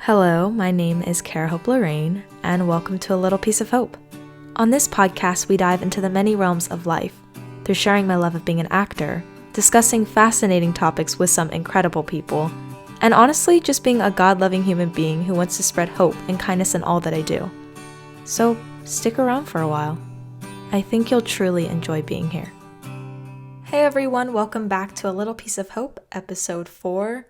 Hello, my name is Cara-Hope.Lorraine, and welcome to A Little Piece of Hope. On this podcast, we dive into the many realms of life, through sharing my love of being an actor, discussing fascinating topics with some incredible people, and honestly, just being a God-loving human being who wants to spread hope and kindness in all that I do. So, stick around for a while. I think you'll truly enjoy being here. Hey everyone, welcome back to A Little Piece of Hope, episode 4.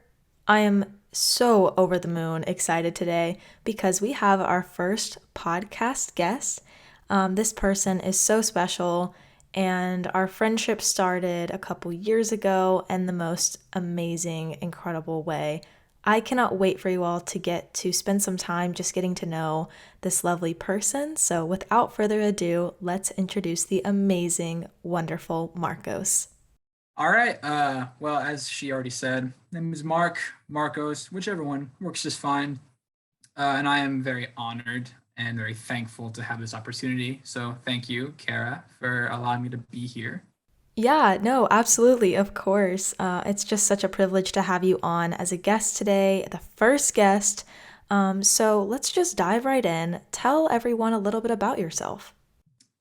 I am so over the moon excited today because we have our first podcast guest. This person is so special, and our friendship started a couple years ago in the most amazing, incredible way. I cannot wait for you all to get to spend some time just getting to know this lovely person. So without further ado, let's introduce the amazing, wonderful Marcos. All right. Well, as she already said, name is Marcos, whichever one works just fine. And I am very honored and very thankful to have this opportunity. So thank you, Cara, for allowing me to be here. Yeah, no, absolutely, of course. It's just such a privilege to have you on as a guest today, the first guest. So let's just dive right in. Tell everyone a little bit about yourself.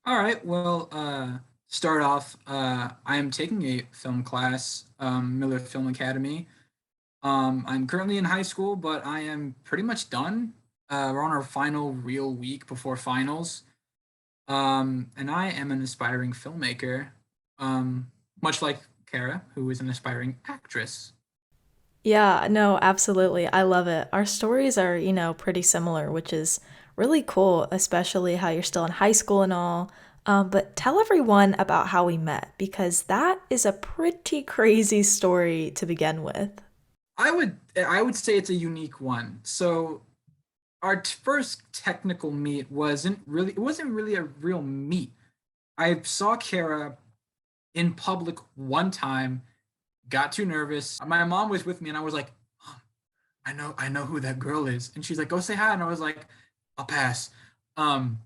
All right. Well, start off, I am taking a film class, Miller Film Academy. I'm currently in high school, but I am pretty much done. We're on our final real week before finals. And I am an aspiring filmmaker, much like Cara, who is an aspiring actress. Yeah, no, absolutely. I love it. Our stories are, pretty similar, which is really cool, especially how you're still in high school and all. But tell everyone about how we met because that is a pretty crazy story to begin with. I would say it's a unique one. So our first technical meet wasn't really a real meet. I saw Cara in public one time, got too nervous. My mom was with me, and I was like, "Mom, I know who that girl is," and she's like, "Go say hi," and I was like, "I'll pass." Um,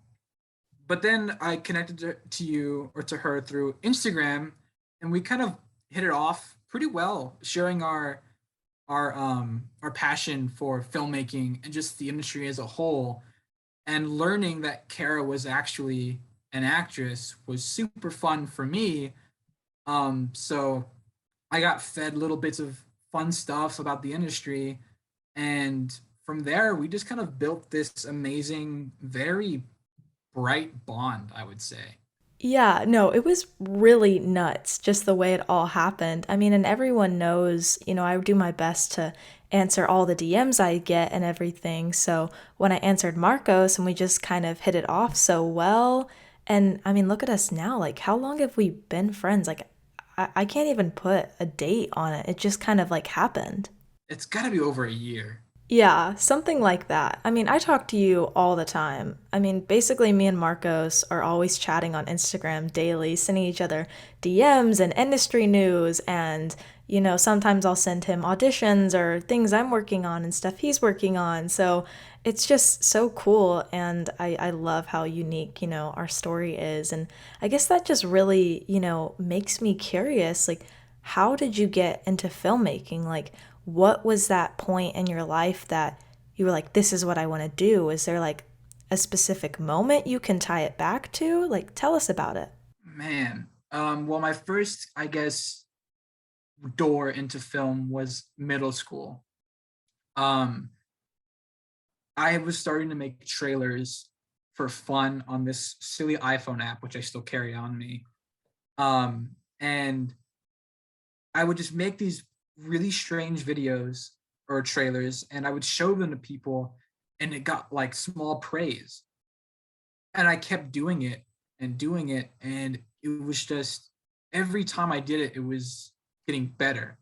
but then I connected to you or to her through Instagram, and we kind of hit it off pretty well, sharing our passion for filmmaking and just the industry as a whole, and learning that Cara was actually an actress was super fun for me. So I got fed little bits of fun stuff about the industry, and from there we just kind of built this amazing, very bright bond, I would say. Yeah, no, it was really nuts just the way it all happened. I mean, and everyone knows, I do my best to answer all the DMs I get and everything. So when I answered Marcos and we just kind of hit it off so well, and I mean, look at us now. Like, how long have we been friends? Like, I can't even put a date on it. It just kind of like happened. It's got to be over a year. Yeah, something like that. I mean, I talk to you all the time. I mean, basically, me and Marcos are always chatting on Instagram daily, sending each other DMs and industry news. And, sometimes I'll send him auditions or things I'm working on and stuff he's working on. So it's just so cool. And I love how unique, our story is. And I guess that just really, makes me curious. Like, how did you get into filmmaking? Like, what was that point in your life that you were like, this is what I want to do? Is there like a specific moment you can tie it back to? Like, tell us about it. Man. Well, my first, I guess, door into film was middle school. Um, I was starting to make trailers for fun on this silly iPhone app, which I still carry on me. And I would just make these really strange videos or trailers, and I would show them to people, and it got like small praise. And I kept doing it and doing it, and it was just every time I did it, it was getting better.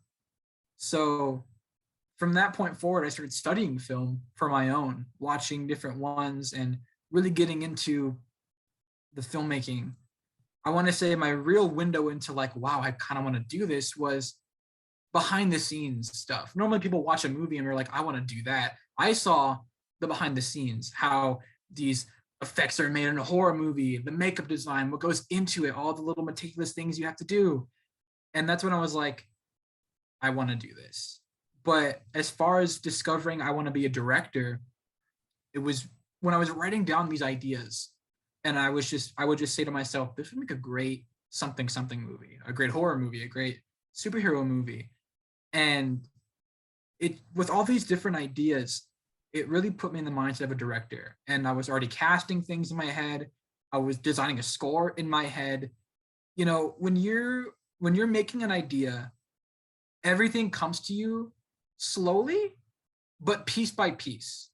So from that point forward, I started studying film for my own, watching different ones, and really getting into the filmmaking. I want to say my real window into like, wow, I kind of want to do this was behind the scenes stuff. Normally people watch a movie and they're like, I want to do that. I saw the behind the scenes, how these effects are made in a horror movie, the makeup design, what goes into it, all the little meticulous things you have to do. And that's when I was like, I want to do this. But as far as discovering I want to be a director, it was when I was writing down these ideas, and I would just say to myself, this would make a great something something movie, a great horror movie, a great superhero movie. And it with all these different ideas, it really put me in the mindset of a director. And I was already casting things in my head. I was designing a score in my head. You know, when you're making an idea, everything comes to you slowly, but piece by piece.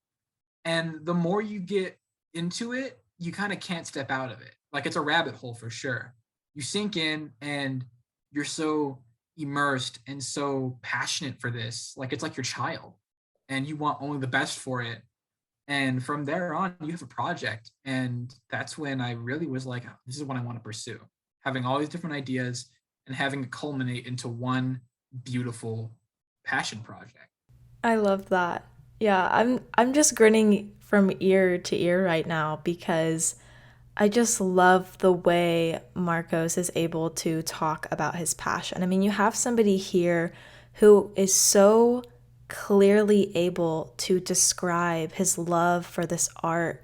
And the more you get into it, you kind of can't step out of it. Like it's a rabbit hole for sure. You sink in and you're so immersed and so passionate for this. Like it's like your child and you want only the best for it. And from there on, you have a project. And that's when I really was like, this is what I want to pursue. Having all these different ideas and having it culminate into one beautiful passion project. I love that. Yeah, I'm just grinning from ear to ear right now because I just love the way Marcos is able to talk about his passion. I mean, you have somebody here who is so clearly able to describe his love for this art.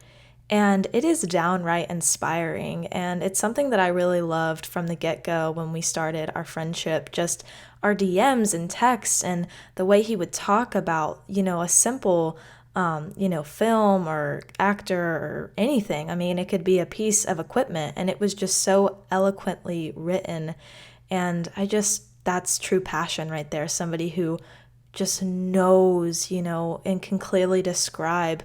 And it is downright inspiring. And it's something that I really loved from the get go when we started our friendship. Just our DMs and texts and the way he would talk about, a simple film or actor or anything. I mean, it could be a piece of equipment, and it was just so eloquently written. And that's true passion right there. Somebody who just knows, and can clearly describe,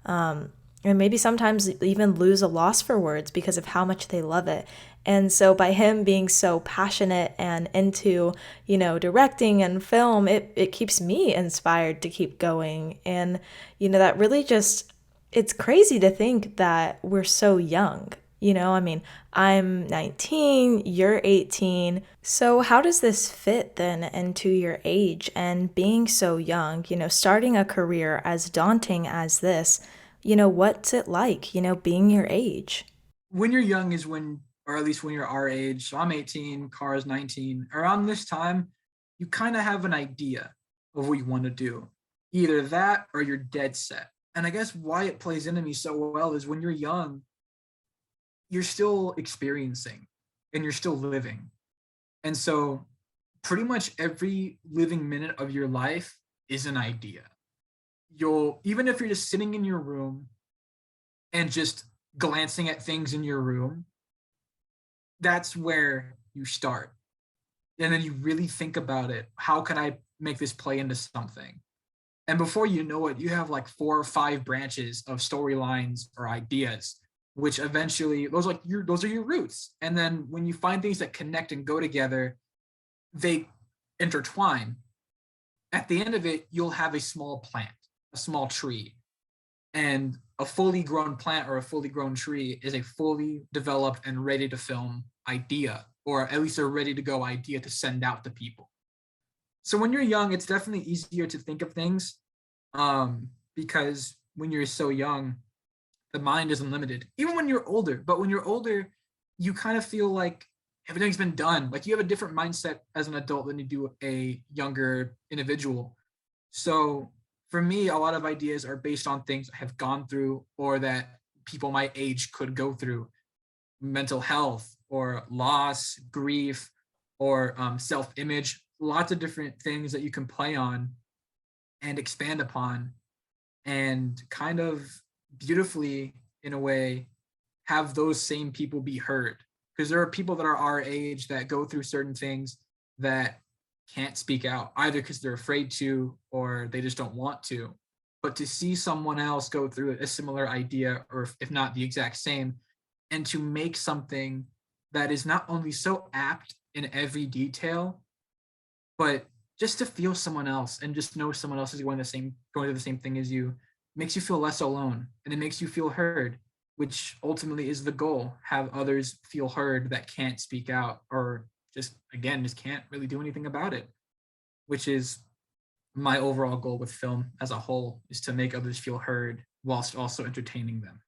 and maybe sometimes even lose a loss for words because of how much they love it. And so by him being so passionate and into, directing and film, it keeps me inspired to keep going. And, that really just, it's crazy to think that we're so young. I mean, I'm 19, you're 18. So, how does this fit then into your age and being so young, starting a career as daunting as this? What's it like, being your age? When you're young is when, or at least when you're our age. So I'm 18, Cara's 19. Around this time, you kind of have an idea of what you want to do. Either that or you're dead set. And I guess why it plays into me so well is when you're young, you're still experiencing and you're still living. And so pretty much every living minute of your life is an idea. You'll, even if you're just sitting in your room and just glancing at things in your room, that's where you start. And then you really think about it. How can I make this play into something? And before you know it, you have like 4 or 5 branches of storylines or ideas, which eventually those are your roots. And then when you find things that connect and go together, they intertwine. At the end of it, you'll have a small plant, a small tree. And a fully grown plant or a fully grown tree is a fully developed and ready to film idea, or at least a ready to go idea to send out to people. So when you're young, it's definitely easier to think of things, because when you're so young, the mind is unlimited. Even when you're older, but when you're older, you kind of feel like everything's been done. Like you have a different mindset as an adult than you do a younger individual. So for me, a lot of ideas are based on things I have gone through or that people my age could go through: mental health or loss, grief, or self-image. Lots of different things that you can play on and expand upon, and kind of beautifully, in a way, have those same people be heard. Because there are people that are our age that go through certain things that can't speak out, either because they're afraid to or they just don't want to. But to see someone else go through a similar idea, or if not the exact same, and to make something that is not only so apt in every detail, but just to feel someone else and just know someone else is going through the same thing as you, makes you feel less alone, and it makes you feel heard, which ultimately is the goal: have others feel heard that can't speak out, or just can't really do anything about it, which is my overall goal with film as a whole, is to make others feel heard whilst also entertaining them.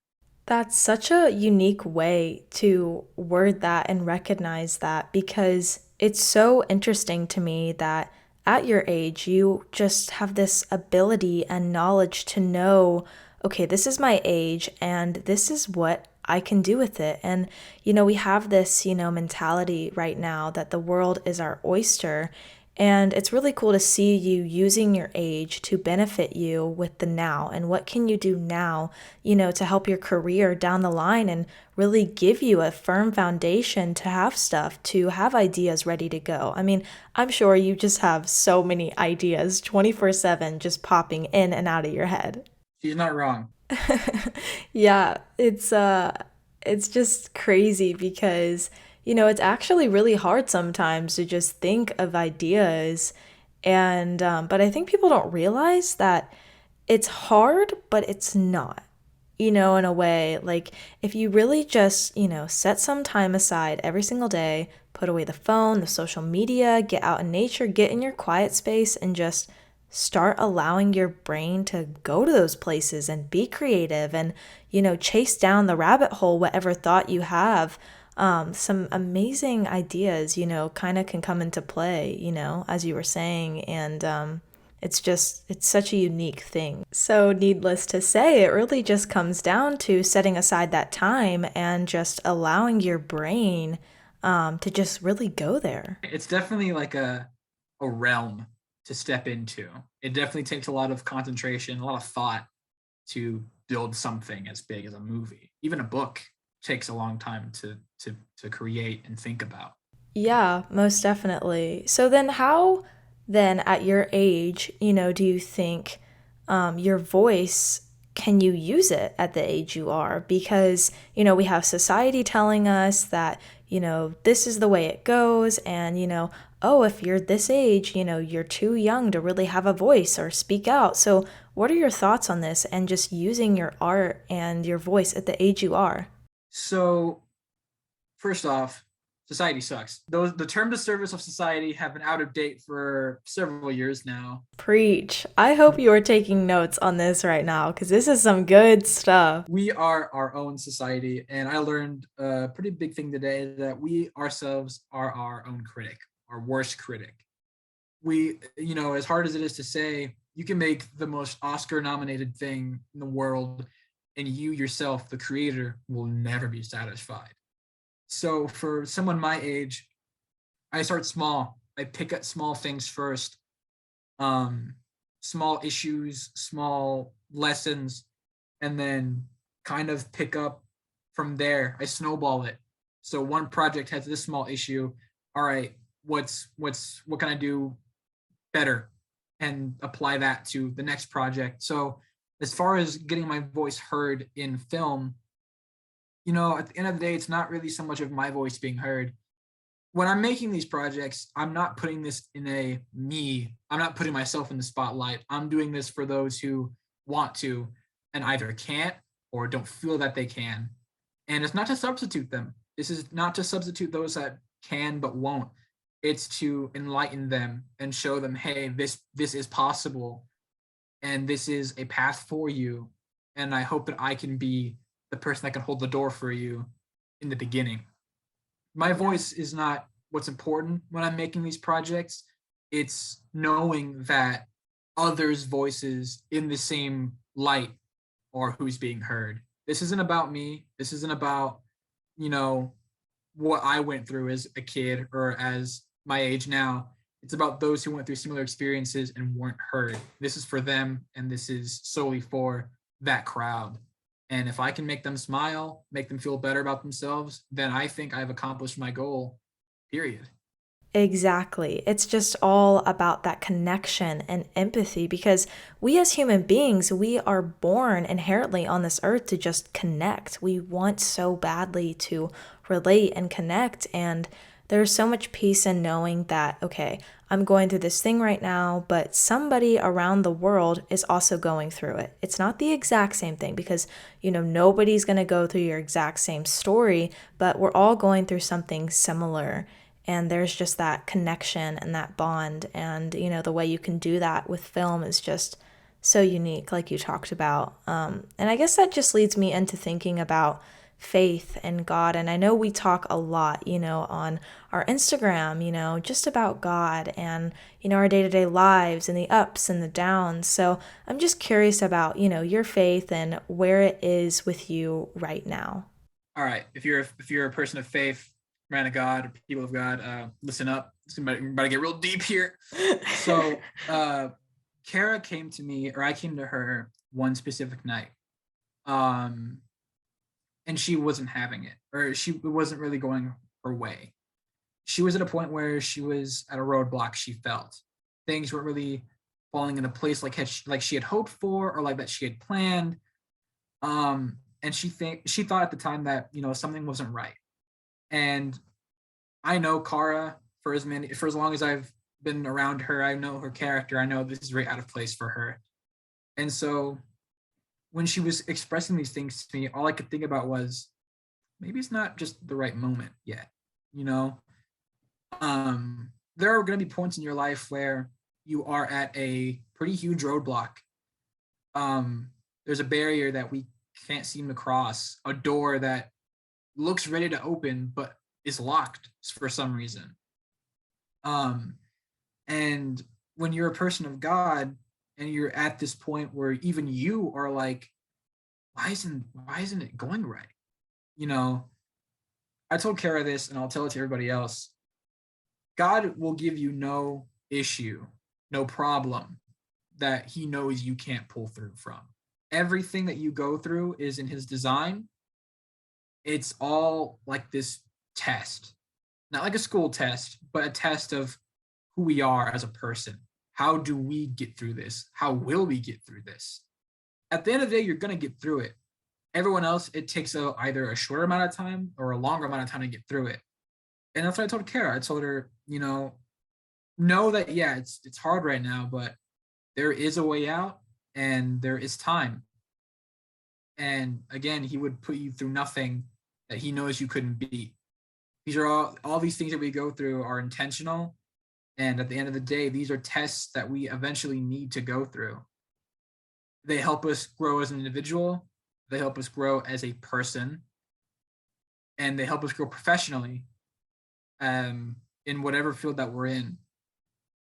That's such a unique way to word that and recognize that because it's so interesting to me that at your age, you just have this ability and knowledge to know, okay, this is my age and this is what I can do with it. And, we have this, mentality right now that the world is our oyster. And it's really cool to see you using your age to benefit you with the now. And what can you do now, to help your career down the line and really give you a firm foundation to have stuff, to have ideas ready to go. I mean, I'm sure you just have so many ideas 24/7 just popping in and out of your head. She's not wrong. Yeah, it's just crazy because, it's actually really hard sometimes to just think of ideas and but I think people don't realize that it's hard, but it's not. In a way, like if you really just, set some time aside every single day, put away the phone, the social media, get out in nature, get in your quiet space, and just start allowing your brain to go to those places and be creative and, chase down the rabbit hole, whatever thought you have. Some amazing ideas, kind of can come into play, as you were saying. And it's such a unique thing. So, needless to say, it really just comes down to setting aside that time and just allowing your brain to just really go there. It's definitely like a realm to step into. It definitely takes a lot of concentration, a lot of thought to build something as big as a movie. Even a book takes a long time to create and think about. Yeah, most definitely. So then how then at your age, do you think your voice, can you use it at the age you are? Because, we have society telling us that, this is the way it goes and, oh, if you're this age, you're too young to really have a voice or speak out. So what are your thoughts on this and just using your art and your voice at the age you are? So, first off, society sucks. The terms of service of society have been out of date for several years now. Preach. I hope you are taking notes on this right now because this is some good stuff. We are our own society, and I learned a pretty big thing today that we ourselves are our own critic, our worst critic. As hard as it is to say, you can make the most Oscar nominated thing in the world, and you yourself, the creator, will never be satisfied. So for someone my age, I start small. I pick up small things first, um, small issues, small lessons, and then kind of pick up from there. I snowball it. So one project has this small issue. All right, what can I do better and apply that to the next project. So as far as getting my voice heard in film, at the end of the day, it's not really so much of my voice being heard. When I'm making these projects, I'm not putting this in a me. I'm not putting myself in the spotlight. I'm doing this for those who want to and either can't or don't feel that they can. And it's not to substitute them. This is not to substitute those that can but won't. It's to enlighten them and show them, hey, this is possible and this is a path for you. And I hope that I can be the person that can hold the door for you in the beginning. My voice is not what's important when I'm making these projects. It's knowing that others' voices in the same light are who's being heard. This isn't about me. This isn't about, you know, what I went through as a kid or as my age now. It's about those who went through similar experiences and weren't heard. This is for them, and this is solely for that crowd. And if I can make them smile, make them feel better about themselves, then I think I've accomplished my goal, period. Exactly. It's just all about that connection and empathy because we as human beings, we are born inherently on this earth to just connect. We want so badly to relate and connect. And there's so much peace in knowing that, okay, I'm going through this thing right now, but somebody around the world is also going through it. It's not the exact same thing because, nobody's going to go through your exact same story, but we're all going through something similar. And there's just that connection and that bond. And, the way you can do that with film is just so unique, like you talked about. And I guess that just leads me into thinking about faith in God. And I know we talk a lot, on our Instagram, just about God and, our day-to-day lives and the ups and the downs. So I'm just curious about, your faith and where it is with you right now. All right, if you're a person of faith, man of God, people of God, listen up. We're about to get real deep here. So, Cara came to me, or I came to her one specific night, um, and she wasn't having it, or it wasn't really going her way. She was at a point where she was at a roadblock. She felt things weren't really falling into place like she had hoped for, or like that she had planned. And she thought at the time that something wasn't right. And I know Cara for as long as I've been around her. I know her character. I know this is right out of place for her. And so when she was expressing these things to me, all I could think about was maybe it's not just the right moment yet. You know, there are going to be points in your life where you are at a pretty huge roadblock. There's a barrier that we can't seem to cross, a door that looks ready to open but is locked for some reason. And when you're a person of God and you're at this point where even you are like, why isn't it going right? You know, I told Cara this and I'll tell it to everybody else. God will give you no issue, no problem that he knows you can't pull through from. Everything that you go through is in his design. It's all like this test, not like a school test, but a test of who we are as a person. How do we get through this? How will we get through this? At the end of the day, you're going to get through it. Everyone else, it takes either a shorter amount of time or a longer amount of time to get through it. And that's what I told Cara. I told her, know that, yeah, it's hard right now, but there is a way out and there is time. And again, he would put you through nothing that he knows you couldn't beat. These are all these things that we go through are intentional. And at the end of the day, these are tests that we eventually need to go through. They help us grow as an individual. They help us grow as a person. And they help us grow professionally in whatever field that we're in.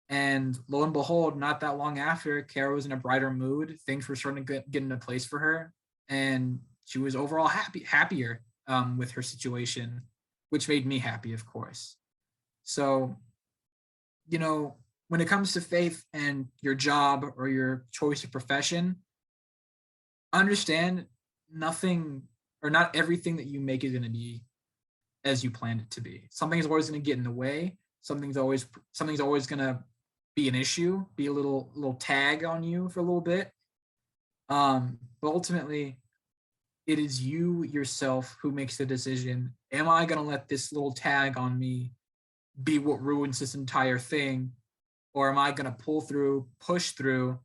And lo and behold, not that long after, Cara was in a brighter mood. Things were starting to get into place for her. And she was overall happier with her situation, which made me happy, of course. So, when it comes to faith and your job or your choice of profession, understand nothing or not everything that you make is going to be as you planned it to be. Something is always going to get in the way. Something's always going to be an issue, be a little tag on you for a little bit. But ultimately, it is you yourself who makes the decision. Am I going to let this little tag on me be what ruins this entire thing? Or am I going to pull through, push through,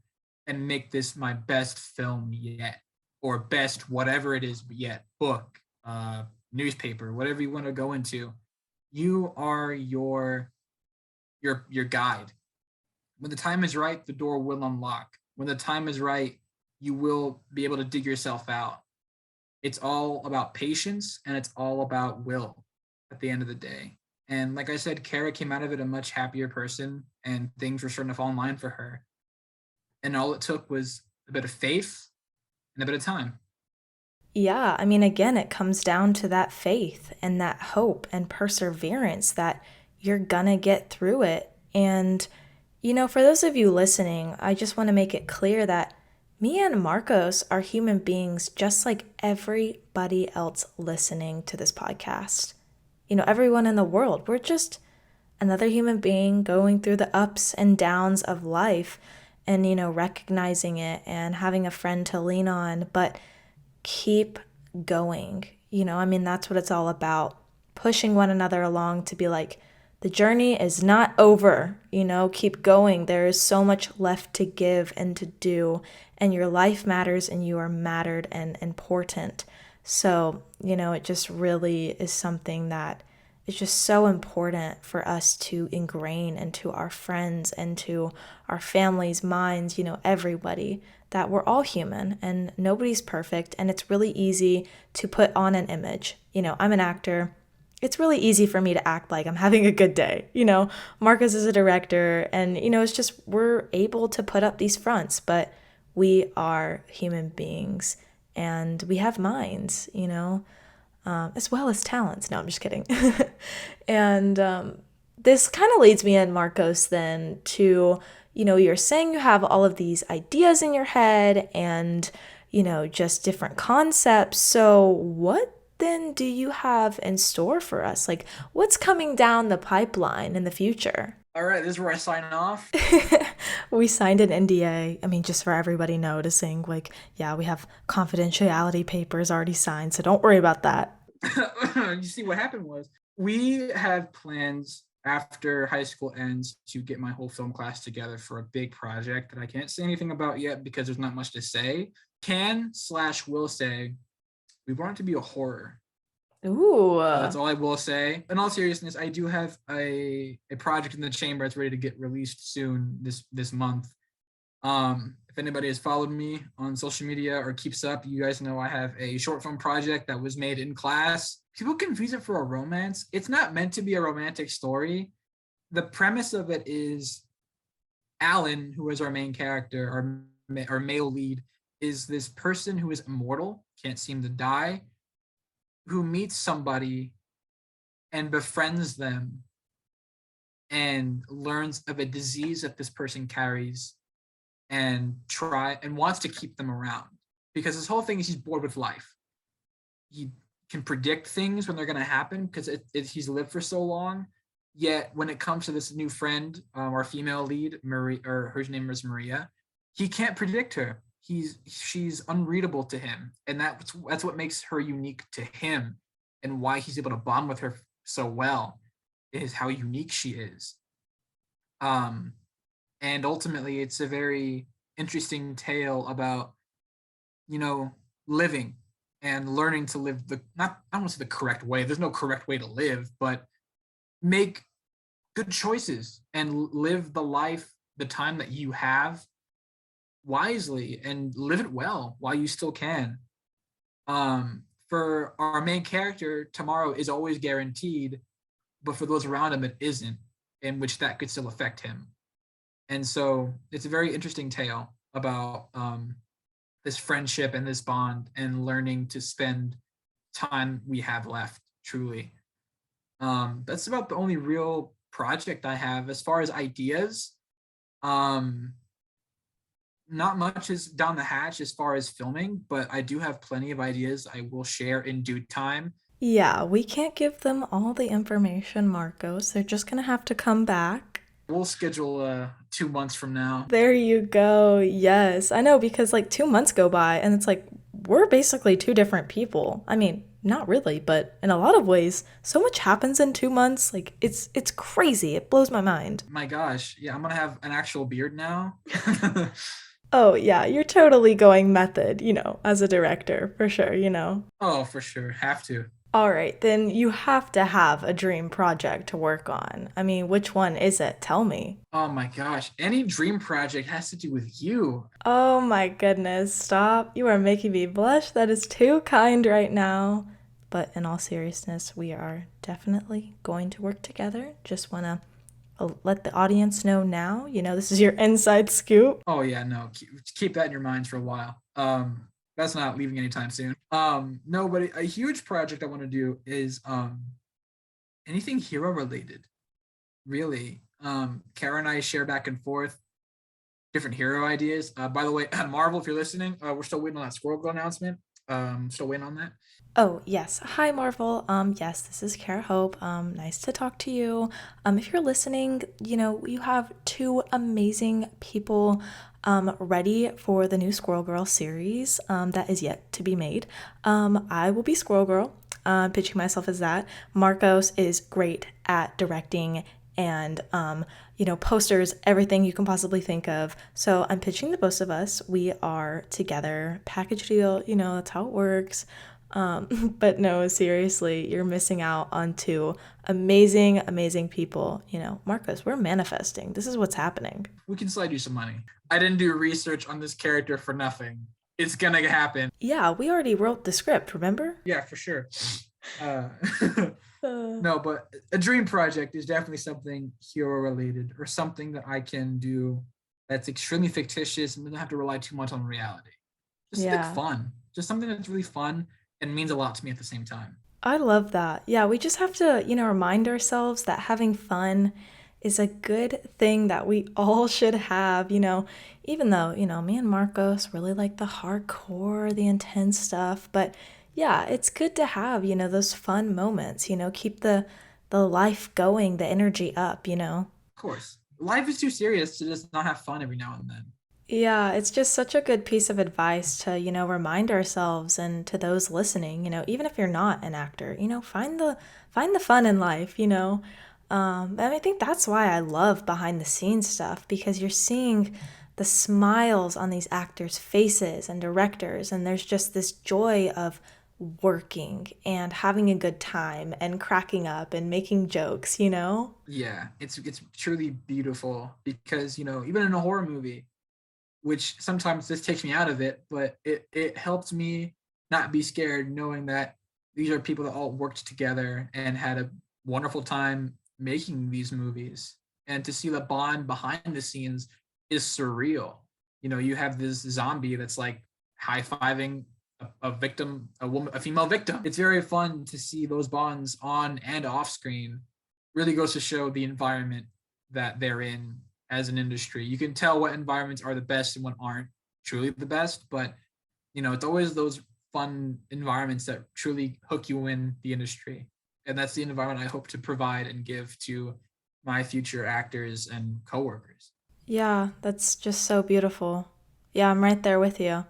and make this my best film yet? Or best whatever it is yet, book, newspaper, whatever you want to go into. You are your guide. When the time is right, the door will unlock. When the time is right, you will be able to dig yourself out. It's all about patience and it's all about will at the end of the day. And like I said, Cara came out of it a much happier person and things were starting to fall in line for her. And all it took was a bit of faith and a bit of time. Yeah, I mean, again, it comes down to that faith and that hope and perseverance that you're gonna get through it. And, for those of you listening, I just want to make it clear that me and Marcos are human beings just like everybody else listening to this podcast. Everyone in the world, we're just another human being going through the ups and downs of life and, recognizing it and having a friend to lean on. But keep going. That's what it's all about. Pushing one another along to be like, the journey is not over, keep going. There is so much left to give and to do, and your life matters and you are mattered and important. So, it just really is something that is just so important for us to ingrain into our friends and to our families' minds, everybody, that we're all human and nobody's perfect, and it's really easy to put on an image. I'm an actor. It's really easy for me to act like I'm having a good day. Marcus is a director, and, it's just we're able to put up these fronts, but we are human beings and we have minds, as well as talents. No, I'm just kidding. And this kind of leads me in, Marcos, then to, you're saying you have all of these ideas in your head and, just different concepts. So what then do you have in store for us? Like, what's coming down the pipeline in the future? All right, this is where I sign off. We signed an NDA. I mean, just for everybody noticing, like, yeah, we have confidentiality papers already signed, so don't worry about that. You see, what happened was we have plans after high school ends to get my whole film class together for a big project that I can't say anything about yet because there's not much to say. Will say we want it to be a horror. Ooh. That's all I will say. In all seriousness, I do have a project in the chamber that's ready to get released soon this month. If anybody has followed me on social media or keeps up, you guys know I have a short film project that was made in class. People confuse it for a romance. It's not meant to be a romantic story. The premise of it is Alan, who is our main character, our male lead, is this person who is immortal, can't seem to die, who meets somebody and befriends them and learns of a disease that this person carries and wants to keep them around, because his whole thing is he's bored with life. He can predict things when they're going to happen because he's lived for so long. Yet when it comes to this new friend, our female lead, Marie, or her name is Maria, he can't predict her. She's unreadable to him, and that's what makes her unique to him, and why he's able to bond with her so well is how unique she is. And ultimately, it's a very interesting tale about, living and learning to live I don't want to say the correct way. There's no correct way to live, but make good choices and live the time that you have wisely and live it well while you still can. For our main character, tomorrow is always guaranteed, but for those around him, it isn't, in which that could still affect him. And so it's a very interesting tale about this friendship and this bond and learning to spend time we have left, truly. That's about the only real project I have. As far as ideas, not much is down the hatch as far as filming, but I do have plenty of ideas I will share in due time. Yeah, we can't give them all the information, Marcos. They're just gonna have to come back. We'll schedule 2 months from now. There you go. Yes. I know, because like 2 months go by and it's like we're basically two different people. I mean, not really, but in a lot of ways, so much happens in 2 months. Like it's crazy. It blows my mind. My gosh. Yeah, I'm gonna have an actual beard now. Oh, yeah, you're totally going method, as a director, for sure, Oh, for sure. Have to. All right, then you have to have a dream project to work on. I mean, which one is it? Tell me. Oh my gosh. Any dream project has to do with you. Oh my goodness, stop. You are making me blush. That is too kind right now. But in all seriousness, we are definitely going to work together. Just want to let the audience know now. This is your inside scoop. Oh yeah, no. Keep that in your minds for a while. That's not leaving anytime soon. No, but a huge project I want to do is anything hero related. Really. Cara and I share back and forth different hero ideas. By the way, Marvel, if you're listening, we're still waiting on that Squirrel Girl announcement. Still waiting on that. Oh, yes. Hi, Marvel. Yes, this is Cara-Hope. Nice to talk to you. If you're listening, you have two amazing people ready for the new Squirrel Girl series that is yet to be made. I will be Squirrel Girl, pitching myself as that. Marcos is great at directing and, posters, everything you can possibly think of. So I'm pitching the both of us. We are together, package deal, that's how it works. But no, seriously, you're missing out on two amazing, amazing people. Marcos, we're manifesting. This is what's happening. We can slide you some money. I didn't do research on this character for nothing. It's gonna happen. Yeah, we already wrote the script, remember? Yeah, for sure. Uh, Uh, no, but a dream project is definitely something hero related or something that I can do that's extremely fictitious and doesn't have to rely too much on reality. Just something yeah. fun. Just something that's really fun and means a lot to me at the same time. I love that. Yeah, we just have to, remind ourselves that having fun is a good thing that we all should have, even though, me and Marcos really like the hardcore, the intense stuff, but yeah, it's good to have, those fun moments, keep the life going, the energy up. Of course. Life is too serious to just not have fun every now and then. Yeah, it's just such a good piece of advice to, remind ourselves and to those listening, even if you're not an actor, find the fun in life. And I think that's why I love behind the scenes stuff because you're seeing the smiles on these actors' faces and directors, and there's just this joy of working and having a good time and cracking up and making jokes. Yeah, it's truly beautiful because, even in a horror movie, which sometimes this takes me out of it, but it helps me not be scared knowing that these are people that all worked together and had a wonderful time making these movies. And to see the bond behind the scenes is surreal. You have this zombie that's like high-fiving a victim, a female victim. It's very fun to see those bonds on and off screen. Really goes to show the environment that they're in as an industry. You can tell what environments are the best and what aren't truly the best, but it's always those fun environments that truly hook you in the industry. And that's the environment I hope to provide and give to my future actors and coworkers. Yeah, that's just so beautiful. Yeah, I'm right there with you.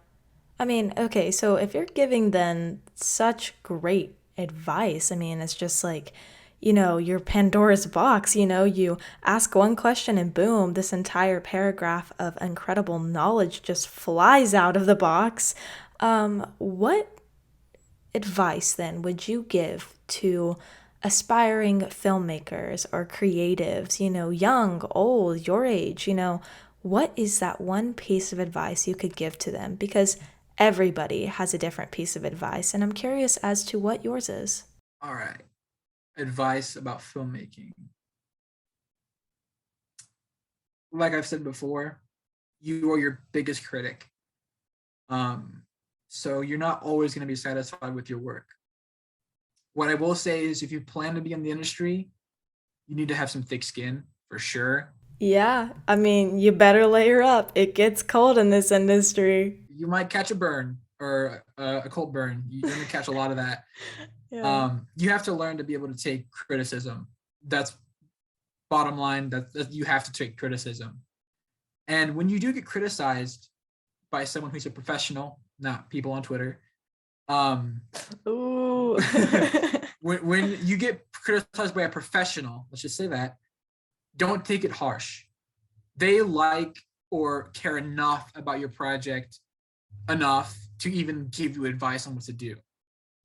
I mean, okay, so if you're giving then such great advice, I mean, it's just like, your Pandora's box, you ask one question and boom, this entire paragraph of incredible knowledge just flies out of the box. What advice then would you give to aspiring filmmakers or creatives, young, old, your age, what is that one piece of advice you could give to them? Because everybody has a different piece of advice, and I'm curious as to what yours is. All right. Advice about filmmaking. Like I've said before, you are your biggest critic. So you're not always going to be satisfied with your work. What I will say is if you plan to be in the industry, you need to have some thick skin for sure. Yeah, I mean, you better layer up. It gets cold in this industry. You might catch a burn or a cold burn. You're going to catch a lot of that. Yeah. You have to learn to be able to take criticism. That's bottom line. That you have to take criticism. And when you do get criticized by someone who's a professional, not people on Twitter, Ooh. when you get criticized by a professional, let's just say that, don't take it harsh. They like or care enough about your project enough to even give you advice on what to do.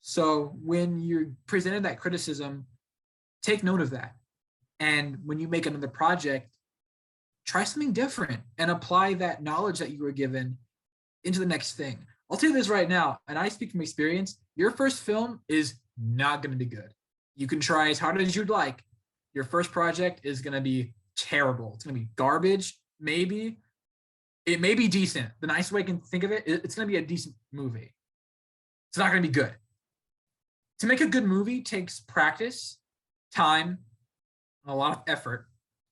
So when you're presented that criticism, take note of that. And when you make another project, try something different and apply that knowledge that you were given into the next thing. I'll tell you this right now, and I speak from experience, your first film is not going to be good. You can try as hard as you'd like. Your first project is going to be terrible. It's going to be garbage, maybe. It may be decent. The nice way I can think of it, it's going to be a decent movie. It's not going to be good. To make a good movie takes practice, time, a lot of effort,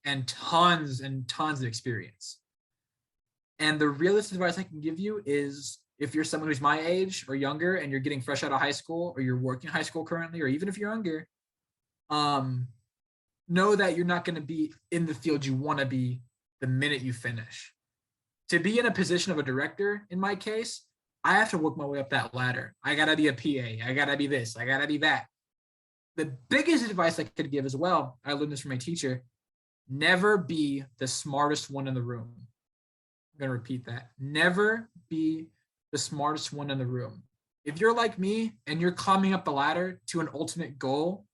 and tons of experience. And the realest advice I can give you is if you're someone who's my age or younger and you're getting fresh out of high school or you're working high school currently, or even if you're younger, know that you're not going to be in the field you want to be the minute you finish. To be in a position of a director, in my case, I have to work my way up that ladder. I got to be a PA. I got to be this. I got to be that. The biggest advice I could give as well, I learned this from my teacher, never be the smartest one in the room. I'm going to repeat that. Never be the smartest one in the room. If you're like me and you're climbing up the ladder to an ultimate goal,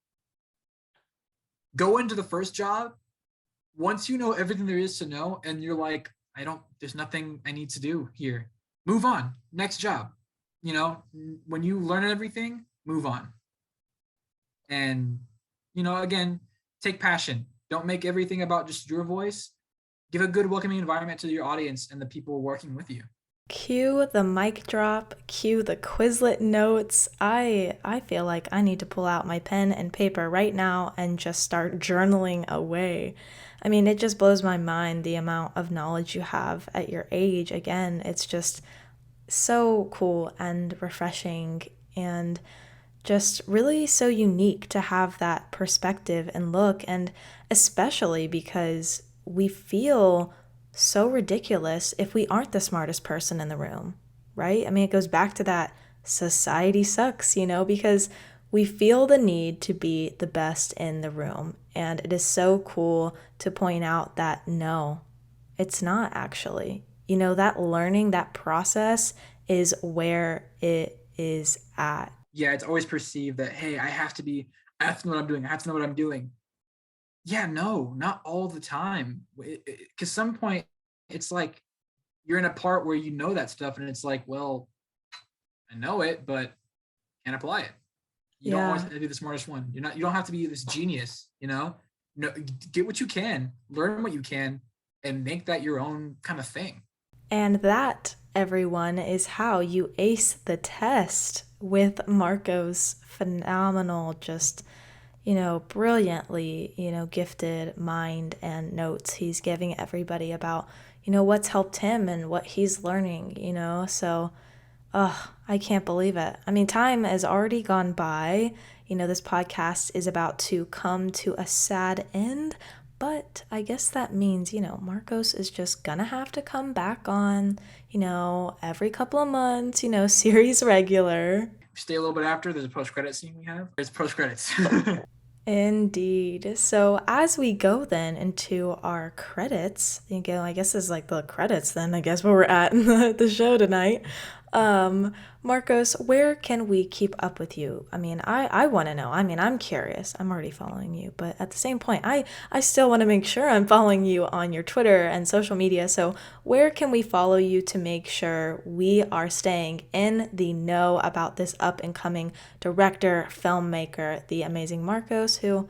go into the first job. Once you know everything there is to know, and you're like, there's nothing I need to do here. Move on. Next job. When you learn everything, move on. And, again, take passion. Don't make everything about just your voice. Give a good, welcoming environment to your audience and the people working with you. Cue the mic drop, cue the Quizlet notes. I feel like I need to pull out my pen and paper right now and just start journaling away. I mean, it just blows my mind the amount of knowledge you have at your age. Again, it's just so cool and refreshing and just really so unique to have that perspective and look, and especially because we feel so ridiculous if we aren't the smartest person in the room, right? I mean, it goes back to that society sucks, because we feel the need to be the best in the room. And it is so cool to point out that no, it's not actually. That learning, that process is where it is at. Yeah, it's always perceived that, hey, I have to know what I'm doing. I have to know what I'm doing. Yeah, no, not all the time. Because some point, it's like you're in a part where you know that stuff, and it's like, well, I know it, but can't apply it. You don't always have to be the smartest one. You don't have to be this genius. No, get what you can, learn what you can, and make that your own kind of thing. And that, everyone, is how you ace the test with Marco's phenomenal, just, brilliantly, gifted mind and notes he's giving everybody about, what's helped him and what he's learning, So, I can't believe it. I mean, time has already gone by. This podcast is about to come to a sad end, but I guess that means, Marcos is just gonna have to come back on, every couple of months, series regular. Stay a little bit after. There's a post-credit scene we have. There's post-credits. Indeed. So as we go then into our credits, I guess it's like the credits then, I guess where we're at in the show tonight. Marcos, where can we keep up with you? I mean, I want to know. I mean, I'm curious. I'm already following you, but at the same point, I still want to make sure I'm following you on your Twitter and social media. So where can we follow you to make sure we are staying in the know about this up and coming director, filmmaker, the amazing Marcos, who,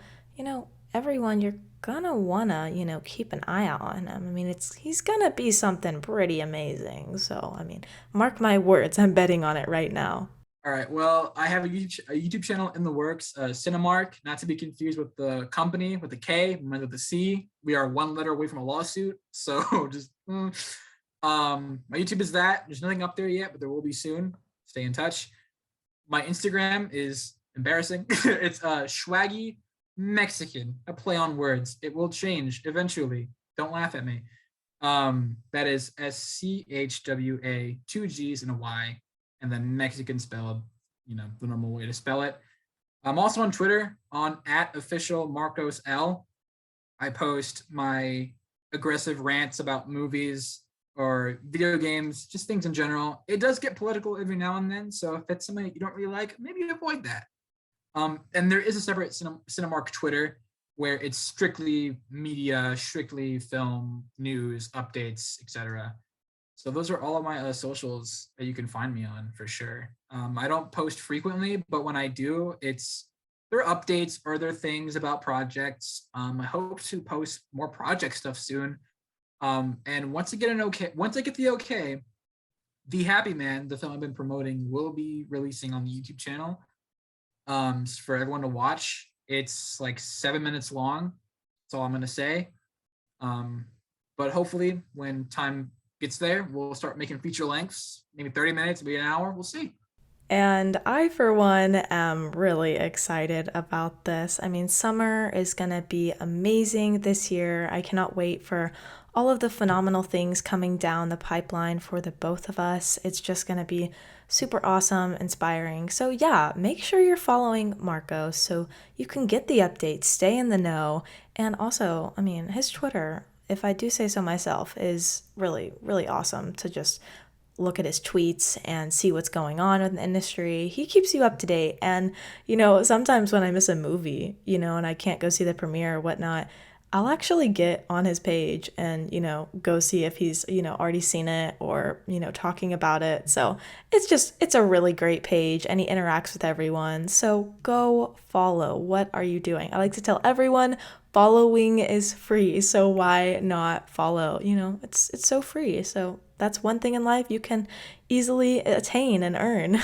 everyone, you're gonna wanna, keep an eye out on him. I mean, he's gonna be something pretty amazing. So, I mean, mark my words, I'm betting on it right now. All right. Well, I have a YouTube channel in the works, Cinemark, not to be confused with the company with the K, with the C. We are one letter away from a lawsuit. So just, my YouTube is that. There's nothing up there yet, but there will be soon. Stay in touch. My Instagram is embarrassing. It's Schwaggy Mexican, a play on words. It will change eventually. Don't laugh at me. That is SCHWA, 2 G's and a Y, and then Mexican spelled, the normal way to spell it. I'm also on Twitter on @officialMarcosL. I post my aggressive rants about movies or video games, just things in general. It does get political every now and then, so if it's something you don't really like, maybe avoid that. And there is a separate Cinemark Twitter where it's strictly media, strictly film, news, updates, etc. So those are all of my socials that you can find me on for sure. I don't post frequently, but when I do, there are updates or there are things about projects. I hope to post more project stuff soon. And once I get the okay, The Happy Man, the film I've been promoting, will be releasing on the YouTube channel. For everyone to watch. It's like 7 minutes long. That's all I'm gonna say. But hopefully when time gets there, we'll start making feature lengths, maybe 30 minutes, maybe an hour. We'll see. And I, for one, am really excited about this. I mean, summer is going to be amazing this year. I cannot wait for all of the phenomenal things coming down the pipeline for the both of us. It's just going to be super awesome, inspiring. So yeah, make sure you're following Marco so you can get the updates, stay in the know. And also, I mean, his Twitter, if I do say so myself, is really, really awesome to just look at his tweets and see what's going on in the industry. He keeps you up to date. And, sometimes when I miss a movie, and I can't go see the premiere or whatnot, I'll actually get on his page and, go see if he's, already seen it or, talking about it. So it's a really great page and he interacts with everyone. So go follow. What are you doing? I like to tell everyone following is free. So why not follow? It's so free. So that's one thing in life you can easily attain and earn.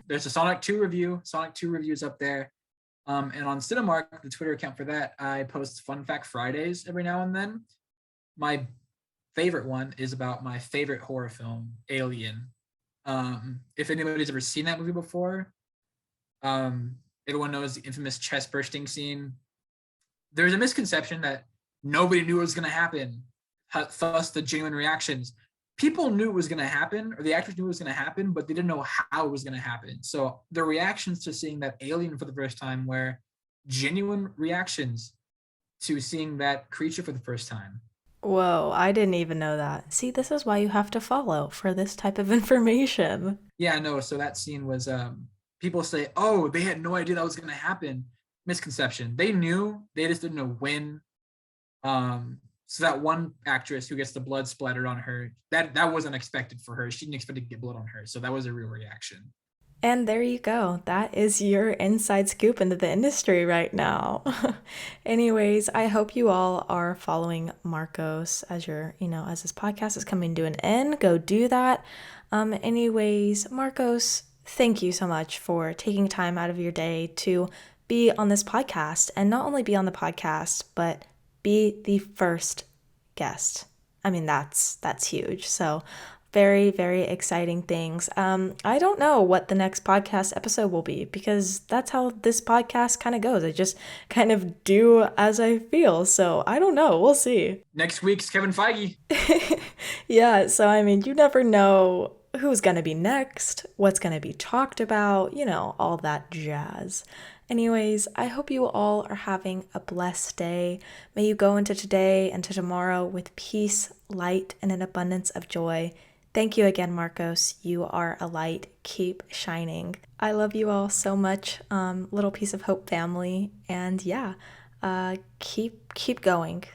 There's a Sonic 2 review. Sonic 2 reviews up there. And on Cinemark, the Twitter account for that, I post Fun Fact Fridays every now and then. My favorite one is about my favorite horror film, Alien. If anybody's ever seen that movie before, everyone knows the infamous chest bursting scene. There's a misconception that nobody knew it was going to happen, thus the genuine reactions. People knew it was going to happen, or the actors knew it was going to happen, but they didn't know how it was going to happen. So the reactions to seeing that alien for the first time were genuine reactions to seeing that creature for the first time. Whoa, I didn't even know that. See, this is why you have to follow for this type of information. Yeah, I know. So that scene was, people say, oh, they had no idea that was going to happen. Misconception. They knew, they just didn't know when. So that one actress who gets the blood splattered on her, that wasn't expected for her. She didn't expect to get blood on her. So that was a real reaction. And there you go. That is your inside scoop into the industry right now. Anyways, I hope you all are following Marcos as as this podcast is coming to an end. Go do that. Anyways, Marcos, thank you so much for taking time out of your day to be on this podcast, and not only be on the podcast, but be the first guest. I mean, that's huge. So very, very exciting things. I don't know what the next podcast episode will be, because that's how this podcast kind of goes. I just kind of do as I feel. So I don't know. We'll see. Next week's Kevin Feige. Yeah. So, I mean, you never know who's going to be next, what's going to be talked about, all that jazz. Anyways, I hope you all are having a blessed day. May you go into today and to tomorrow with peace, light, and an abundance of joy. Thank you again, Marcos. You are a light. Keep shining. I love you all so much, Little Piece of Hope family. And yeah, keep going.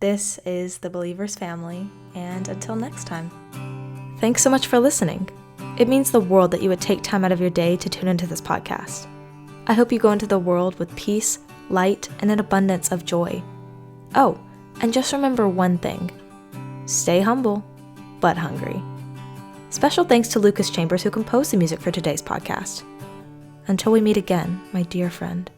This is the Believers family, and until next time. Thanks so much for listening. It means the world that you would take time out of your day to tune into this podcast. I hope you go into the world with peace, light, and an abundance of joy. Oh, and just remember one thing. Stay humble, but hungry. Special thanks to Lucas Chambers, who composed the music for today's podcast. Until we meet again, my dear friend.